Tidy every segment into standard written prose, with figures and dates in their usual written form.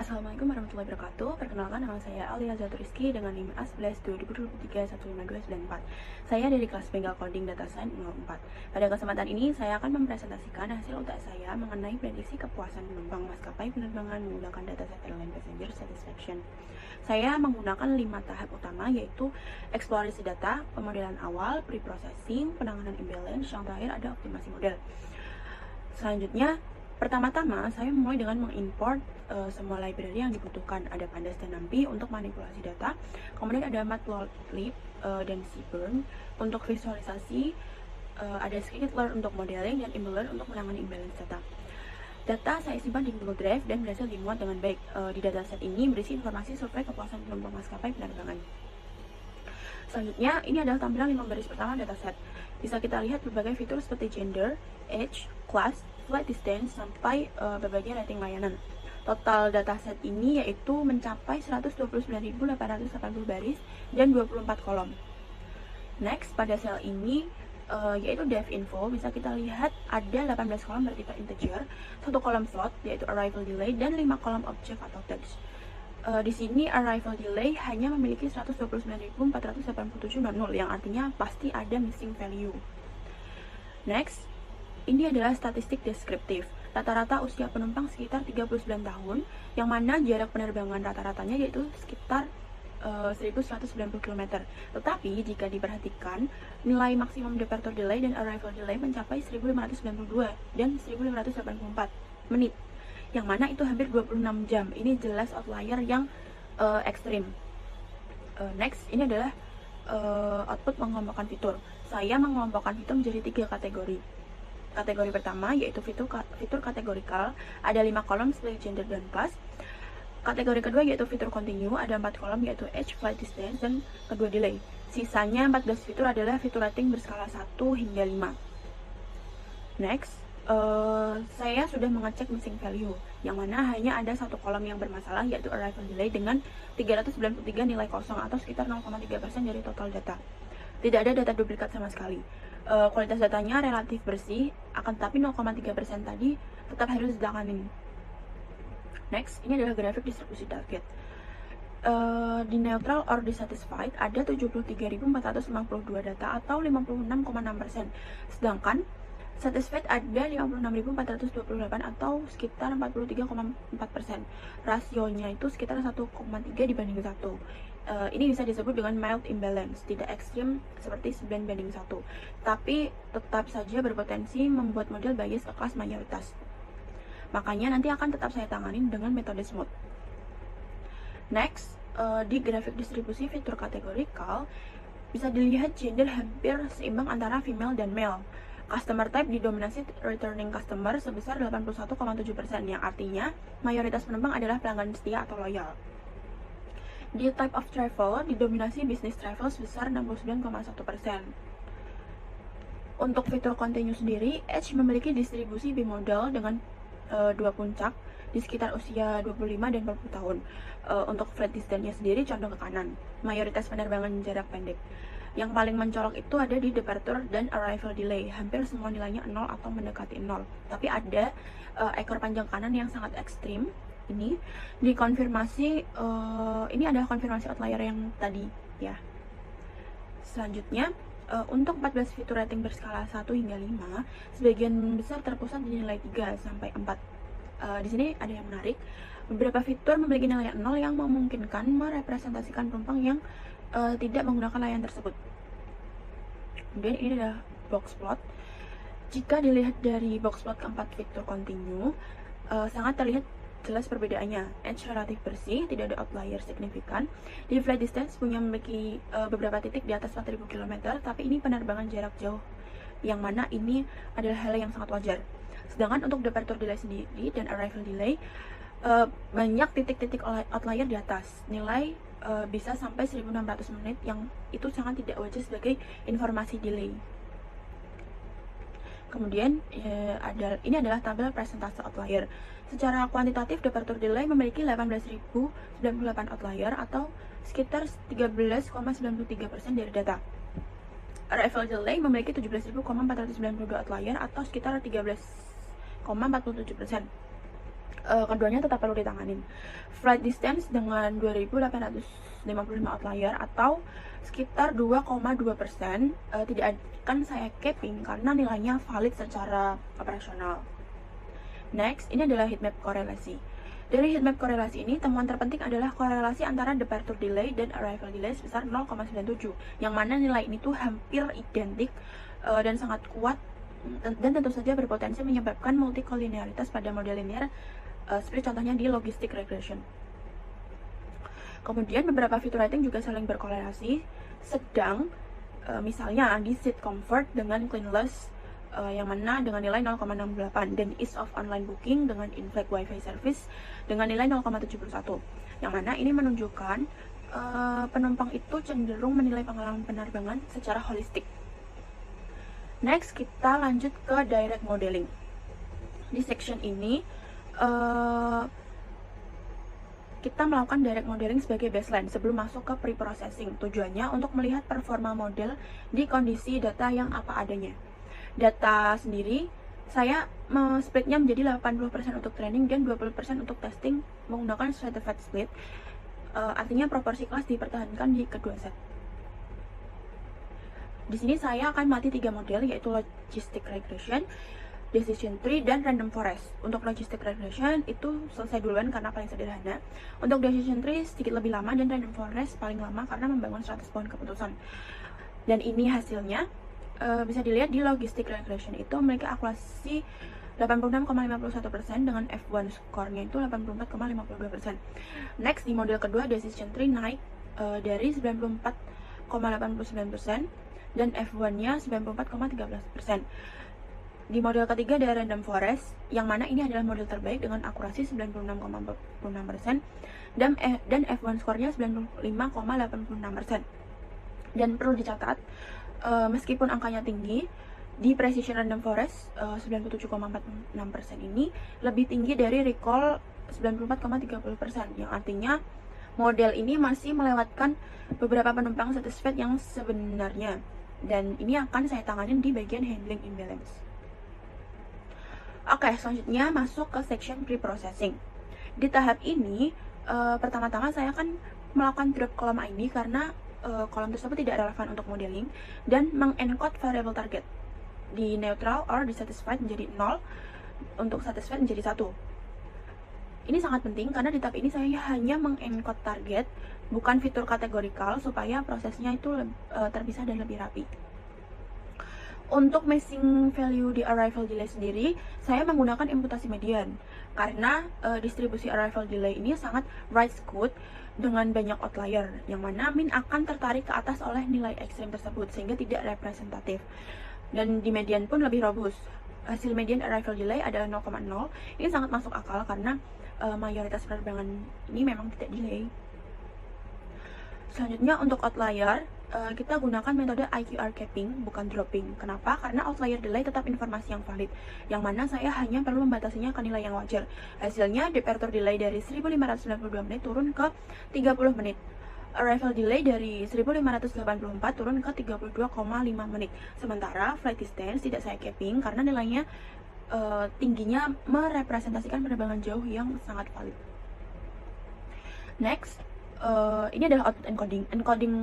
Assalamualaikum warahmatullahi wabarakatuh. Perkenalkan, nama saya Alia Zaturiski dengan NIM A11 2023 15294. Saya dari kelas Bengal Coding Data Science 04. Pada kesempatan ini, saya akan mempresentasikan hasil UTS saya mengenai prediksi kepuasan penumpang maskapai penerbangan menggunakan dataset Airline Passenger Satisfaction. Saya menggunakan 5 tahap utama, yaitu eksplorasi data, pemodelan awal, pre-processing, penanganan imbalance, yang terakhir ada optimasi model. Selanjutnya, pertama-tama saya memulai dengan mengimport semua library yang dibutuhkan. Ada Pandas dan NumPy untuk manipulasi data, kemudian ada Matplotlib dan Seaborn untuk visualisasi, ada Scikit-learn untuk modeling, dan Imbalance untuk menangani imbalance data. Data saya simpan di Google Drive dan berhasil dimuat dengan baik. Di dataset ini berisi informasi survei kepuasan penumpang maskapai penerbangan. Selanjutnya, ini adalah tampilan 5 baris pertama dataset. Bisa kita lihat berbagai fitur seperti gender, age, class, flight distance, sampai berbagai rating layanan. Total dataset ini yaitu mencapai 129.880 baris dan 24 kolom. Next, pada sel ini yaitu dev info, bisa kita lihat ada 18 kolom bertipe integer, 1 kolom float yaitu arrival delay, dan 5 kolom objek atau text. Di sini arrival delay hanya memiliki 129.487 non null, yang artinya pasti ada missing value. Next, ini adalah statistik deskriptif. Rata-rata usia penumpang sekitar 39 tahun, yang mana jarak penerbangan rata-ratanya yaitu sekitar 1190 km. Tetapi jika diperhatikan, nilai maksimum departure delay dan arrival delay mencapai 1592 dan 1584 menit, yang mana itu hampir 26 jam. Ini jelas outlier yang ekstrim. Next, ini adalah output mengelompokkan fitur. Saya mengelompokkan fitur menjadi 3 kategori. Kategori pertama yaitu fitur kategorikal, ada 5 kolom seperti gender dan class. Kategori kedua yaitu fitur continue, ada 4 kolom yaitu age, flight distance, dan kedua delay. Sisanya 14 fitur adalah fitur rating berskala 1 hingga 5. Next, saya sudah mengecek missing value, yang mana hanya ada 1 kolom yang bermasalah yaitu arrival delay dengan 393 nilai kosong atau sekitar 0,3% dari total data. Tidak ada data duplikat sama sekali. Kualitas datanya relatif bersih, akan tetapi 0,3% tadi tetap harus ditanganin. Next, ini adalah grafik distribusi target. Di neutral or dissatisfied ada 73.452 data atau 56,6%, sedangkan satisfied ada 56.428 atau sekitar 43,4%. Rasionya itu sekitar 1,3 dibanding 1. Ini bisa disebut dengan mild imbalance, tidak ekstrim seperti 9:1, tapi tetap saja berpotensi membuat model bias ke kelas mayoritas. Makanya nanti akan tetap saya tanganin dengan metode smooth. Next, di grafik distribusi fitur kategorikal bisa dilihat gender hampir seimbang antara female dan male. Customer type didominasi returning customer sebesar 81,7%, yang artinya mayoritas penumpang adalah pelanggan setia atau loyal. Di type of travel didominasi business travel sebesar 69,1%. Untuk fitur continue sendiri, Edge memiliki distribusi bimodal dengan 2 puncak di sekitar usia 25 dan 40 tahun. Untuk flight distance-nya sendiri condong ke kanan, mayoritas penerbangan jarak pendek. Yang paling mencolok itu ada di departure dan arrival delay, hampir semua nilainya 0 atau mendekati 0. Tapi ada ekor panjang kanan yang sangat ekstrim. Ini dikonfirmasi, ini adalah konfirmasi outlier yang tadi ya. Selanjutnya, untuk 14 fitur rating berskala 1 hingga 5, sebagian besar terpusat di nilai 3 sampai 4. Di sini ada yang menarik. Beberapa fitur memiliki nilai 0 yang memungkinkan merepresentasikan penumpang yang tidak menggunakan layanan tersebut. Kemudian ini adalah box plot. Jika dilihat dari box plot keempat fitur continue, sangat terlihat jelas perbedaannya. Edge relatif bersih, tidak ada outlier signifikan. Di flight distance memiliki beberapa titik di atas 4.000 km, tapi ini penerbangan jarak jauh, yang mana ini adalah hal yang sangat wajar. Sedangkan untuk departure delay sendiri dan arrival delay, banyak titik-titik outlier di atas. Nilai bisa sampai 1.600 menit, yang itu sangat tidak wajar sebagai informasi delay. Kemudian ini adalah tabel presentase outlier. Secara kuantitatif, departure delay memiliki 18.098 outlier atau sekitar 13,93% dari data. Arrival delay memiliki 17.492 outlier atau sekitar 13,47%. keduanya tetap perlu ditanganin. Flight distance dengan 2.855 outlier atau sekitar 2,2%, tidak akan saya capping karena nilainya valid secara operasional. Next, ini adalah heatmap korelasi. Dari heatmap korelasi ini, temuan terpenting adalah korelasi antara departure delay dan arrival delay sebesar 0,97, yang mana nilai ini tuh hampir identik dan sangat kuat, dan tentu saja berpotensi menyebabkan multikolinearitas pada model linear, seperti contohnya di logistic regression. Kemudian beberapa fitur rating juga saling berkorelasi, sedang misalnya di seat comfort dengan cleanliness, yang mana dengan nilai 0,68, dan ease of online booking dengan in-flight wifi service dengan nilai 0,71, yang mana ini menunjukkan penumpang itu cenderung menilai pengalaman penerbangan secara holistik. Next, kita lanjut ke direct modeling. Di section ini kita melakukan direct modeling sebagai baseline sebelum masuk ke pre-processing. Tujuannya untuk melihat performa model di kondisi data yang apa adanya. Data sendiri saya splitnya menjadi 80% untuk training dan 20% untuk testing menggunakan stratified split. Artinya proporsi kelas dipertahankan di kedua set. Di sini saya akan melatih 3 model, yaitu logistic regression, decision tree, dan random forest. Untuk logistic regression itu selesai duluan karena paling sederhana. Untuk decision tree sedikit lebih lama, dan random forest paling lama karena membangun 100 pohon keputusan. Dan ini hasilnya bisa dilihat di logistic regression itu memiliki akurasi 86,51% dengan F1 skornya itu 84,52%. Next, di model kedua decision tree naik dari 94,89% dan F1-nya 94,13%. Di model ketiga ada random forest, yang mana ini adalah model terbaik dengan akurasi 96,46% dan F1 skornya 95,86%. Dan perlu dicatat, meskipun angkanya tinggi, di precision random forest 97,46% ini lebih tinggi dari recall 94,30%, yang artinya model ini masih melewatkan beberapa penumpang satisfied yang sebenarnya, dan ini akan saya tanganin di bagian handling imbalance. Oke, selanjutnya masuk ke section pre-processing. Di tahap ini pertama-tama saya akan melakukan drop kolom ID karena kolom tersebut tidak relevan untuk modeling, dan mengencode variable target di neutral or dissatisfied menjadi 0, untuk satisfied menjadi 1. Ini sangat penting karena di tahap ini saya hanya mengencode target, bukan fitur kategorikal, supaya prosesnya itu terpisah dan lebih rapi. Untuk missing value di arrival delay sendiri, saya menggunakan imputasi median karena distribusi arrival delay ini sangat right skewed dengan banyak outlier, yang mana min akan tertarik ke atas oleh nilai ekstrim tersebut sehingga tidak representatif. Dan di median pun lebih robust. Hasil median arrival delay adalah 0,0. Ini sangat masuk akal karena mayoritas penerbangan ini memang tidak delay. Selanjutnya untuk outlier, kita gunakan metode IQR capping, bukan dropping. Kenapa? Karena outlier delay tetap informasi yang valid, yang mana saya hanya perlu membatasinya ke nilai yang wajar. Hasilnya, departure delay dari 1592 menit turun ke 30 menit. Arrival delay dari 1584 turun ke 32,5 menit. Sementara flight distance tidak saya capping karena nilainya tingginya merepresentasikan penerbangan jauh yang sangat valid. Next, ini adalah output encoding. Encoding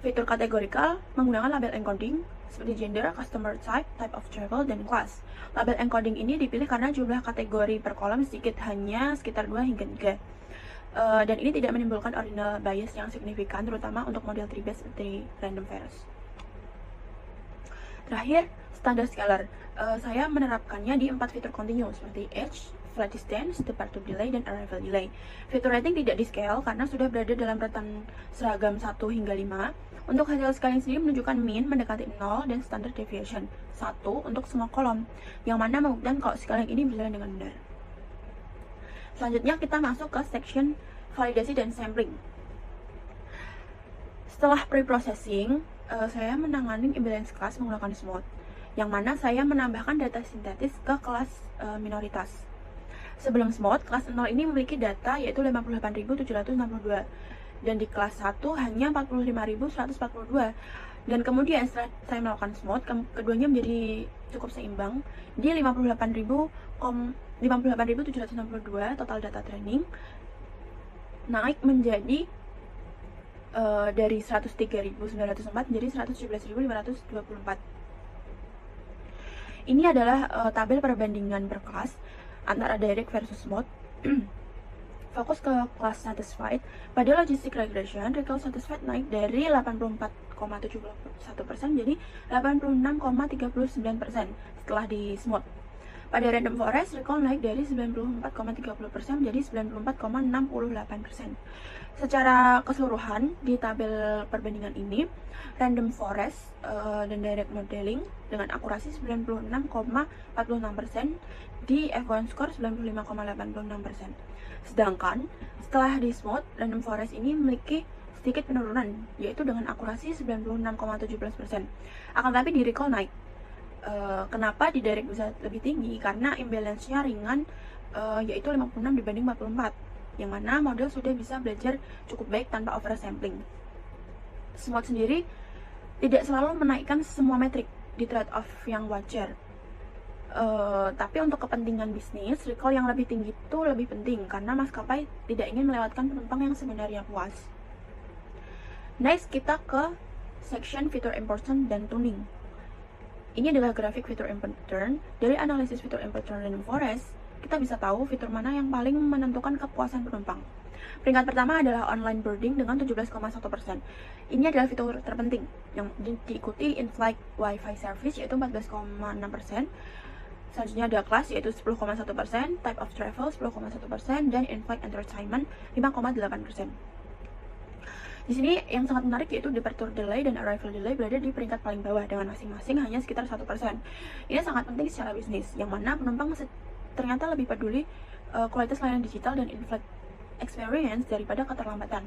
fitur kategorikal menggunakan label encoding seperti gender, customer type, type of travel, dan class. Label encoding ini dipilih karena jumlah kategori per kolom sedikit, hanya sekitar 2 hingga 3. Dan ini tidak menimbulkan ordinal bias yang signifikan, terutama untuk model tree-based seperti random forest. Terakhir, standar scalar. Saya menerapkannya di 4 fitur kontinu seperti age, flight distance, departure delay, dan arrival delay. Fitur rating tidak di scale karena sudah berada dalam rentan seragam 1 hingga 5. Untuk hasil scaling sendiri menunjukkan mean mendekati 0 dan standard deviation 1 untuk semua kolom, yang mana membuktikan kalau scaling ini berjalan dengan benar. Selanjutnya kita masuk ke section validasi dan sampling. Setelah pre-processing, saya menangani imbalance class menggunakan smooth, yang mana saya menambahkan data sintetis ke kelas minoritas. Sebelum smooth, kelas 0 ini memiliki data yaitu 58.762, dan di kelas 1 hanya 45.142. Dan kemudian setelah saya melakukan smooth, keduanya menjadi cukup seimbang di 58.762 total data training, naik menjadi dari 103.904 menjadi 117.524. Ini adalah tabel perbandingan berkelas antara direct versus mode. Fokus ke kelas satisfied. Pada logistic regression, recall satisfied naik dari 84,71% jadi 86,39% setelah di smooth. Pada random forest, recall naik dari 94,30% menjadi 94,68%. Secara keseluruhan di tabel perbandingan ini, random forest dan direct modeling dengan akurasi 96,46%, di F1 score 95,86%. Sedangkan setelah di smooth, random forest ini memiliki sedikit penurunan, yaitu dengan akurasi 96,17%. Akan tetapi di recall naik. Kenapa di direct bisa lebih tinggi? Karena imbalance-nya ringan, yaitu 56 dibanding 44, yang mana model sudah bisa belajar cukup baik tanpa oversampling. Smooth sendiri tidak selalu menaikkan semua metrik di trade-off yang wajar. Tapi untuk kepentingan bisnis, recall yang lebih tinggi itu lebih penting karena maskapai tidak ingin melewatkan penumpang yang sebenarnya puas. Next, kita ke section fitur important dan tuning. Ini adalah grafik fitur important. Dari analisis fitur important random forest, kita bisa tahu fitur mana yang paling menentukan kepuasan penumpang. Peringkat pertama adalah online boarding dengan 17,1%. Ini adalah fitur terpenting yang diikuti in-flight Wi-Fi service yaitu 14,6%. Selanjutnya ada kelas yaitu 10,1%, type of travel 10,1%, dan in-flight entertainment 5,8%. Di sini yang sangat menarik yaitu departure delay dan arrival delay berada di peringkat paling bawah dengan masing-masing hanya sekitar 1%. Ini sangat penting secara bisnis, yang mana penumpang ternyata lebih peduli kualitas layanan digital dan in-flight experience daripada keterlambatan.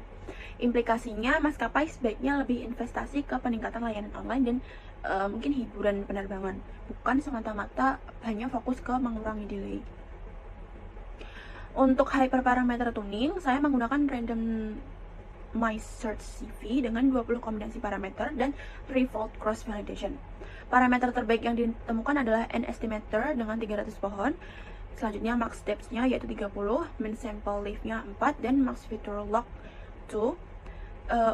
Implikasinya, maskapai sebaiknya lebih investasi ke peningkatan layanan online dan mungkin hiburan penerbangan, bukan semata-mata hanya fokus ke mengurangi delay. Untuk hyperparameter tuning, saya menggunakan random My Search CV dengan 20 kombinasi parameter dan 3-fold cross validation. Parameter terbaik yang ditemukan adalah N estimator dengan 300 pohon. Selanjutnya max depth-nya yaitu 30, min sample lift-nya 4, dan max feature log 2.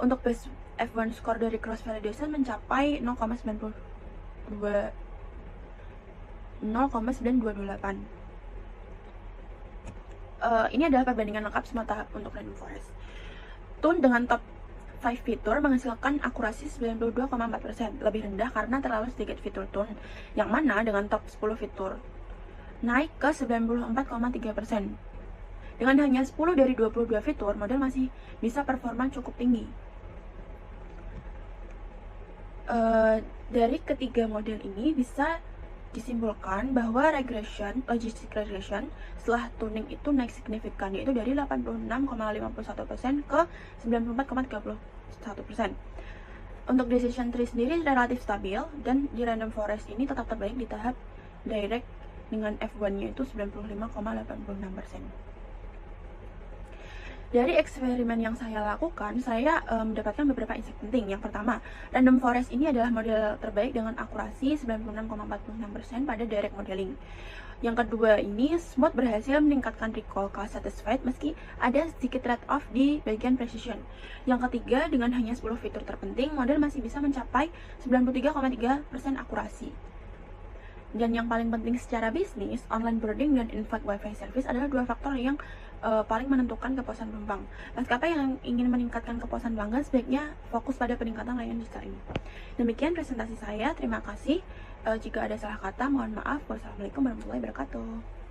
Untuk base F1 score dari cross validation mencapai 0,928. Ini adalah perbandingan lengkap semua tahap untuk random forest. Tune dengan top 5 fitur menghasilkan akurasi 92,4%, lebih rendah karena terlalu sedikit fitur tune, yang mana dengan top 10 fitur naik ke 94,3%. Dengan hanya 10 dari 22 fitur, model masih bisa performa cukup tinggi. Dari ketiga model ini bisa disimpulkan bahwa logistic regression setelah tuning itu naik signifikan, yaitu dari 86,51% ke 94,31%. Untuk decision tree sendiri relatif stabil, dan di random forest ini tetap terbaik di tahap direct dengan F1-nya itu 95,86%. Dari eksperimen yang saya lakukan, saya mendapatkan beberapa insight penting. Yang pertama, random forest ini adalah model terbaik dengan akurasi 96,46% pada direct modeling. Yang kedua, ini smooth berhasil meningkatkan recall ke satisfied meski ada sedikit trade-off di bagian precision. Yang ketiga, dengan hanya 10 fitur terpenting, model masih bisa mencapai 93,3% akurasi. Dan yang paling penting secara bisnis, online boarding dan in-flight Wi-Fi service adalah dua faktor yang paling menentukan kepuasan penumpang. Maskapai yang ingin meningkatkan kepuasan pelanggan sebaiknya fokus pada peningkatan layanan digital ini. Demikian presentasi saya, terima kasih. Jika ada salah kata, mohon maaf. Wassalamualaikum warahmatullahi wabarakatuh.